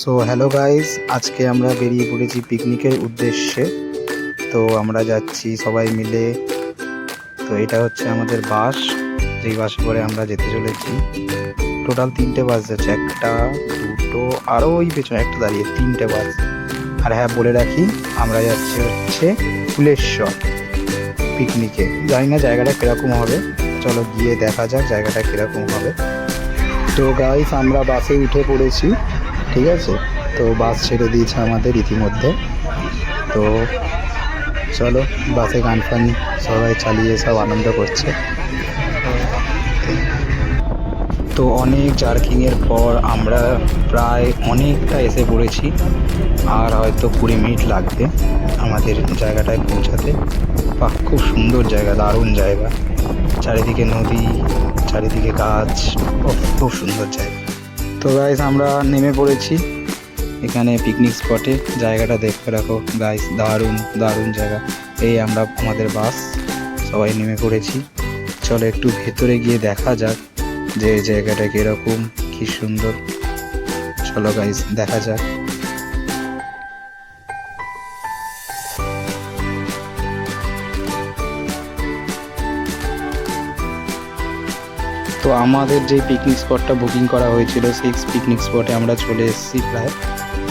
So hello guys, আজকে আমরা বেরিয়ে পড়েছি পিকনিকের উদ্দেশ্যে। তো আমরা যাচ্ছি সবাই মিলে। তো এটা হচ্ছে আমাদের বাস, যেই বাসে করে আমরা যেতে চলেছি। টোটাল 3টে বাস যাচ্ছে, একটা দুটো আরও ওই পেছনে একটা দাঁড়িয়ে, 3টে বাস। আর হ্যাঁ, বলে রাখি আমরা যাচ্ছি হচ্ছে ফুলেশ্বর পিকনিকে। জানি না জায়গাটা কীরকম হবে, চলো গিয়ে দেখা যাক জায়গাটা কীরকম হবে। তো গাইস, আমরা বাসে উঠে পড়েছি, ঠিক আছে। তো বাস ছেড়ে দিয়েছে আমাদের ইতিমধ্যে। তো চলো, বাসে গান ফান সবাই চালিয়ে সব আনন্দ করছে। তো অনেক জার্কিংয়ের পর আমরা প্রায় অনেকটা এসে পড়েছি, আর হয়তো 20 মিনিট লাগবে আমাদের জায়গাটায় পৌঁছাতে। বাহ, খুব সুন্দর জায়গা, দারুণ জায়গা, চারিদিকে নদী, চারিদিকে গাছ, খুব সুন্দর জায়গা। তো গাইস, আমরা নেমে পড়েছি এখানে পিকনিক স্পটে। জায়গাটা দেখতে রাখো গাইস, দারুণ দারুণ জায়গা। এই আমরা আমাদের বাস সবাই নেমে পড়েছি। চলো একটু ভেতরে গিয়ে দেখা যাক যে জায়গাটা কীরকম, কি সুন্দর। চলো গাইস, দেখা যাক। তো আমাদের যে পিকনিক স্পটটা বুকিং করা হয়েছিল, সেই পিকনিক স্পটে আমরা চলে এসেছি প্রায়।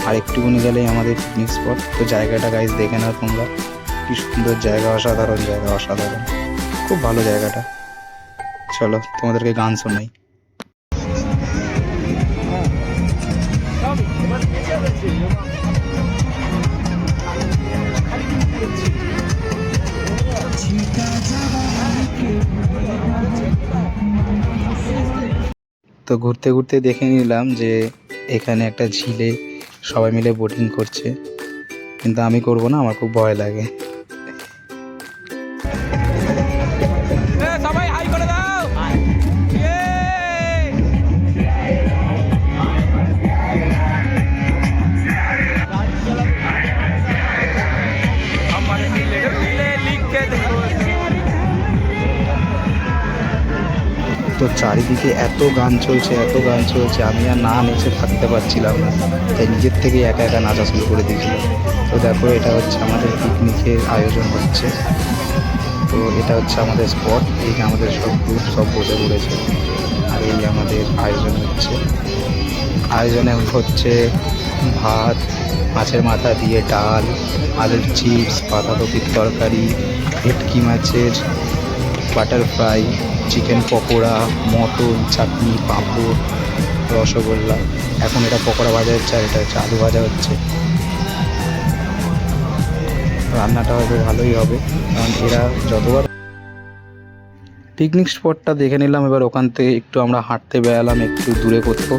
আর একটুখানি গেলেই আমাদের পিকনিক স্পট। তো জায়গাটা গাইস দেখে নাও তোমরা, কি সুন্দর জায়গা, অসাধারণ জায়গা, অসাধারণ, খুব ভালো জায়গাটা। চলো তোমাদেরকে গান শোনাই। তো ঘুরতে ঘুরতে দেখে নিলাম যে এখানে একটা ঝিলে সবাই মিলে বোটিং করছে, কিন্তু আমি করব না, আমার খুব ভয় লাগে। সবাই হাই করে দাও। তো চারিদিকে এত গান চলছে, এত গান চলছে, আমি আর না নেচে থাকতে পারছিলাম না, তাই নিজের থেকেই একা একা নাচা শুরু করে দিয়েছিলাম। তো দেখো, এটা হচ্ছে আমাদের পিকনিকের আয়োজন হচ্ছে। তো এটা হচ্ছে আমাদের স্পট, এই যে আমাদের সব গ্রুপ সব বসে পড়েছে, আর এই আমাদের আয়োজন হচ্ছে। আয়োজনে হচ্ছে ভাত, মাছের মাথা দিয়ে ডাল, আলুর চিপস, বাঁধাকপির তরকারি, ভেটকি মাছের butter fry, chicken pakora, mutton, chutney, papad, rasgulla. এখন এটা পকোড়া ভাজা হচ্ছে, আর এটা হচ্ছে আলু ভাজা হচ্ছে। রান্নাটা হয়তো ভালোই হবে, কারণ এরা যতবার। পিকনিক স্পটটা দেখে নিলাম, এবার ওখান থেকে একটু আমরা হাঁটতে বেরালাম একটু দূরে কোথাও,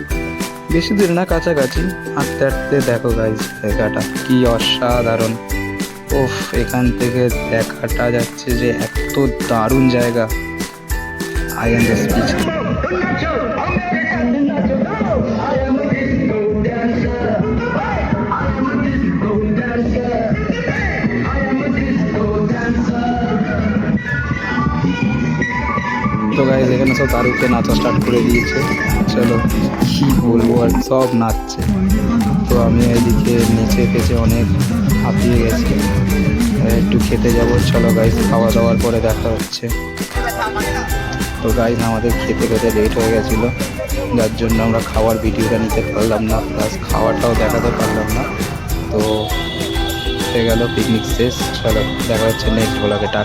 বেশি দূরে না, কাছাকাছি। হাঁটতে হাঁটতে দেখো গাইস জায়গাটা কি অসাধারণ। ওফ, এখান থেকে দেখাটা যাচ্ছে যে এত দারুণ জায়গা। I am the speech. তো গাইস, এখানে সব দারুকে নাচা স্টার্ট করে দিয়েছে। চলো কি বলবো, আর সব নাচছে। তো আমি এদিকে নিচে ফেঁচে অনেক হাঁপিয়ে গেছি, একটু খেতে যাবো। চলো গাইস, খাওয়া দাওয়ার পরে দেখা হচ্ছে। তো গাইস, আমাদের খেতে খেতে লেট হয়ে গেছিলো, যার জন্য আমরা খাওয়ার ভিডিওটা নিতে পারলাম না, প্লাস খাওয়াটাও দেখাতে পারলাম না। তো হয়ে গেল পিকনিক শেষ। চলো দেখা হচ্ছে নেক্সট ব্লগে, টাটা।